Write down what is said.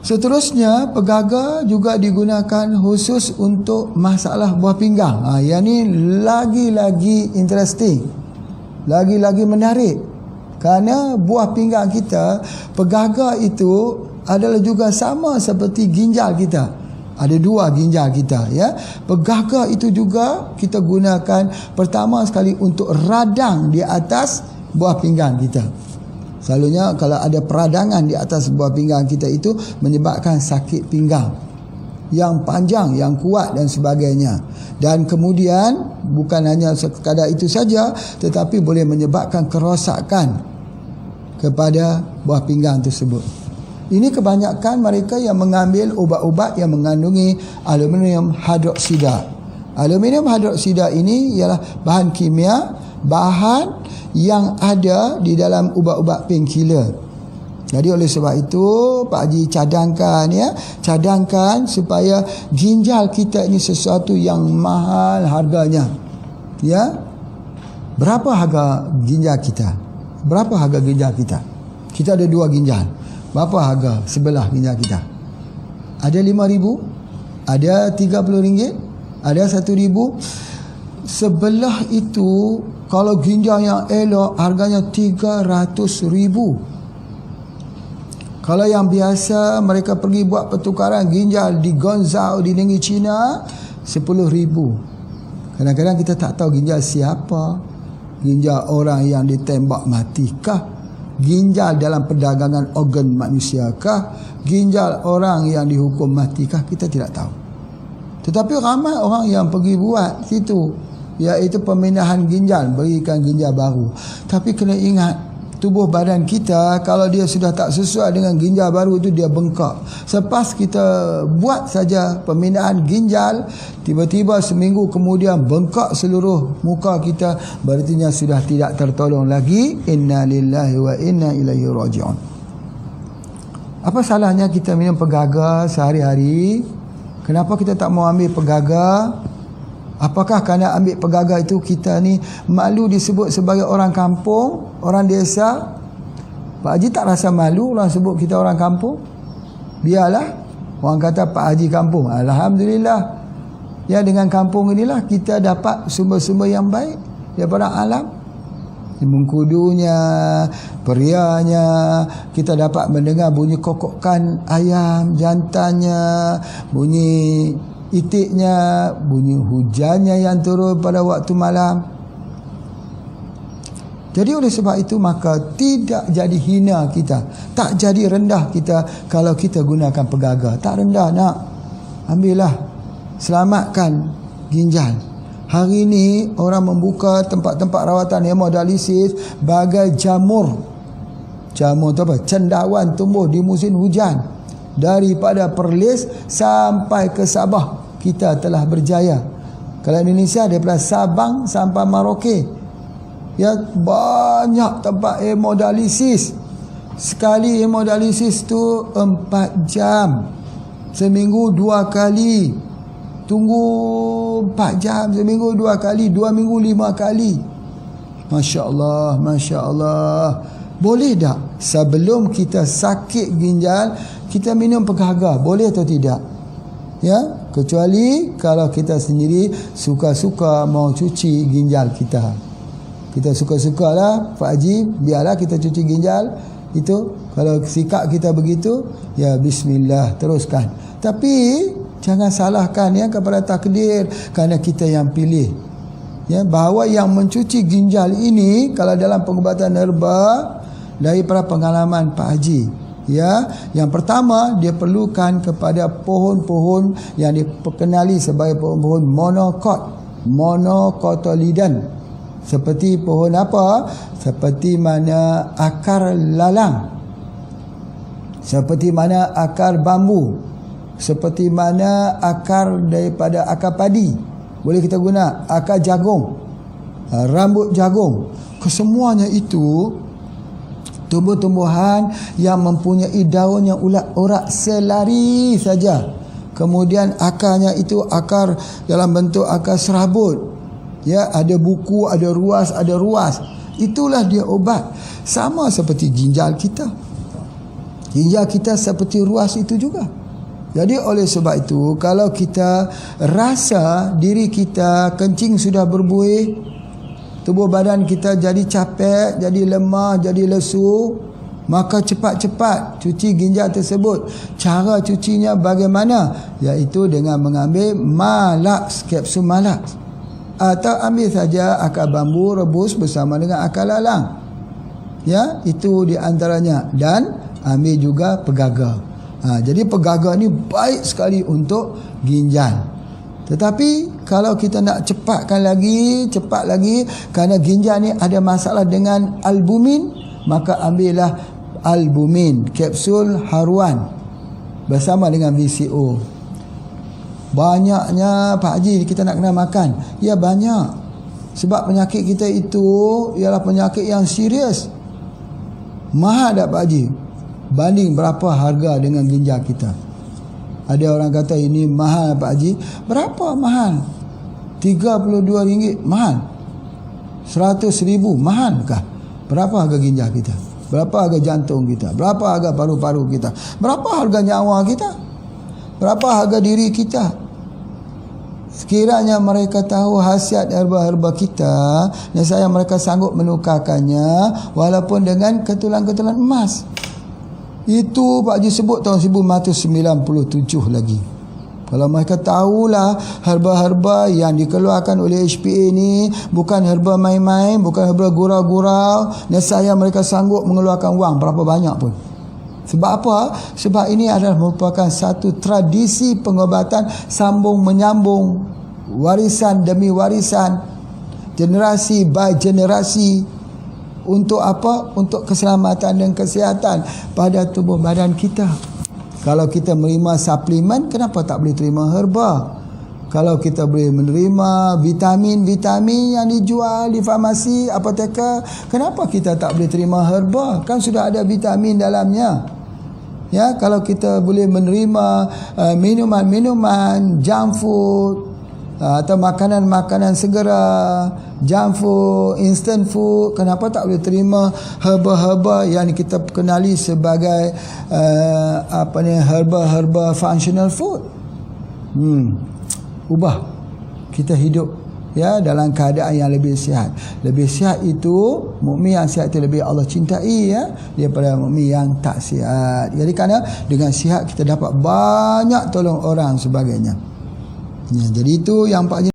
Seterusnya, pegaga juga digunakan khusus untuk masalah buah pinggang. Yang ni lagi-lagi interesting, lagi-lagi menarik. Kerana buah pinggang kita, pegaga itu adalah juga sama seperti ginjal kita. Ada dua ginjal kita, ya. Pegaga itu juga kita gunakan pertama sekali untuk radang di atas buah pinggang kita. Selalunya kalau ada peradangan di atas buah pinggang kita itu menyebabkan sakit pinggang yang panjang, yang kuat dan sebagainya. Dan kemudian bukan hanya sekadar itu saja, tetapi boleh menyebabkan kerosakan kepada buah pinggang tersebut. Ini kebanyakan mereka yang mengambil ubat-ubat yang mengandungi aluminium hidroksida. Aluminium hidroksida ini ialah bahan kimia, bahan yang ada di dalam ubat-ubat painkiller. Jadi oleh sebab itu Pak Haji cadangkan supaya ginjal kita ini sesuatu yang mahal harganya. Ya. Berapa harga ginjal kita? Berapa harga ginjal kita? Kita ada dua ginjal. Berapa harga sebelah ginjal kita? Ada RM5,000, ada RM30, ada RM1,000. Sebelah itu kalau ginjal yang elok harganya RM300,000. Kalau yang biasa mereka pergi buat pertukaran ginjal di Guangzhou di negeri China, RM10,000. Kadang-kadang kita tak tahu ginjal siapa. Ginjal orang yang ditembak matikah? Ginjal dalam perdagangan organ manusiakah? Ginjal orang yang dihukum matikah? Kita tidak tahu. Tetapi ramai orang yang pergi buat situ, iaitu pemindahan ginjal, berikan ginjal baru. Tapi kena ingat, tubuh badan kita kalau dia sudah tak sesuai dengan ginjal baru itu, dia bengkak. Selepas kita buat saja pemindahan ginjal, tiba-tiba seminggu kemudian bengkak seluruh muka kita, berartinya sudah tidak tertolong lagi. Inna lillahi wa inna ilaihi raji'un. Apa salahnya kita minum pegaga sehari-hari? Kenapa kita tak mau ambil pegaga? Apakah kerana ambil pegaga itu kita ni malu disebut sebagai orang kampung, orang desa? Pak Haji tak rasa malu orang sebut kita orang kampung? Biarlah. Orang kata Pak Haji kampung. Alhamdulillah. Ya, dengan kampung inilah kita dapat sumber-sumber yang baik daripada alam. Mengkudunya, perianya, kita dapat mendengar bunyi kokokkan ayam jantannya, bunyi itiknya, bunyi hujannya yang turun pada waktu malam. Jadi oleh sebab itu maka tidak jadi hina kita, tak jadi rendah kita kalau kita gunakan pegaga. Tak rendah nak. Ambillah, selamatkan ginjal. Hari ini orang membuka tempat-tempat rawatan hemodialisis bagai jamur. Jamur tu apa? Cendawan tumbuh di musim hujan. Daripada Perlis sampai ke Sabah kita telah berjaya. Kalau Indonesia daripada Sabang sampai Merauke, ya, banyak tempat hemodialisis. Sekali hemodialisis tu 4 jam. Seminggu 2 kali. Tunggu 4 jam seminggu 2 kali, 2 minggu 5 kali. Masya Allah, Masya Allah. Boleh tak sebelum kita sakit ginjal kita minum pegaga? Boleh atau tidak? Ya, kecuali kalau kita sendiri suka-suka mau cuci ginjal kita. Kita suka-sukalah Pak Haji, biarlah kita cuci ginjal itu. Kalau sikap kita begitu, ya bismillah, teruskan. Tapi jangan salahkan ya kepada takdir, kerana kita yang pilih. Ya, bahawa yang mencuci ginjal ini kalau dalam pengubatan herba daripada pengalaman Pak Haji, ya, yang pertama dia perlukan kepada pohon-pohon yang diperkenali sebagai pohon-pohon monocotyledon. Seperti pohon apa? Seperti mana akar lalang, seperti mana akar bambu, seperti mana akar daripada akar padi. Boleh kita guna akar jagung, rambut jagung. Kesemuanya itu tumbuh-tumbuhan yang mempunyai daun yang urat selari saja. Kemudian akarnya itu akar dalam bentuk akar serabut. Ya, ada buku, ada ruas. Itulah dia obat. Sama seperti ginjal kita. Ginjal kita seperti ruas itu juga. Jadi oleh sebab itu, kalau kita rasa diri kita kencing sudah berbuih, tubuh badan kita jadi capek, jadi lemah, jadi lesu, maka cepat-cepat cuci ginjal tersebut. Cara cucinya bagaimana? Iaitu dengan mengambil malax, kapsul malax, atau ambil saja akar bambu rebus bersama dengan akar lalang. Itu di antaranya. Dan ambil juga pegaga. Jadi pegaga ni baik sekali untuk ginjal. Tetapi kalau kita nak cepat lagi, kerana ginjal ni ada masalah dengan albumin, maka ambillah albumin, kapsul haruan bersama dengan VCO. Banyaknya Pak Haji kita nak kena makan. Ya, banyak. Sebab penyakit kita itu ialah penyakit yang serius. Mahal tak Pak Haji? Banding berapa harga dengan ginjal kita. Ada orang kata ini mahal Pak Haji. Berapa mahal? RM32 mahal? RM100,000 mahal kah? Berapa harga ginjal kita? Berapa harga jantung kita? Berapa harga paru-paru kita? Berapa harga nyawa kita? Berapa harga diri kita? Sekiranya mereka tahu khasiat herba-herba kita, nescaya mereka sanggup menukarkannya walaupun dengan ketulan-ketulan emas. Itu Pak Haji sebut tahun 1997 lagi. Kalau mereka tahulah herba-herba yang dikeluarkan oleh HPA ni bukan herba main-main, bukan herba gurau-gurau, nescaya mereka sanggup mengeluarkan wang berapa banyak pun. Sebab apa? Sebab ini adalah merupakan satu tradisi pengobatan sambung menyambung, warisan demi warisan, generasi by generasi. Untuk apa? Untuk keselamatan dan kesihatan pada tubuh badan kita. Kalau kita menerima suplemen, kenapa tak boleh terima herba? Kalau kita boleh menerima vitamin-vitamin yang dijual di farmasi, apoteker, kenapa kita tak boleh terima herba? Kan sudah ada vitamin dalamnya. Kalau kita boleh menerima minuman-minuman, junk food, atau makanan-makanan segera, junk food, instant food, kenapa tak boleh terima herba-herba yang kita kenali sebagai herba-herba functional food? Ubah kita hidup dalam keadaan yang lebih sihat. Lebih sihat itu, mukmin yang sihat itu lebih Allah cintai daripada mukmin yang tak sihat. Jadi kerana dengan sihat kita dapat banyak tolong orang sebagainya. Jadi itu yang Pak Haji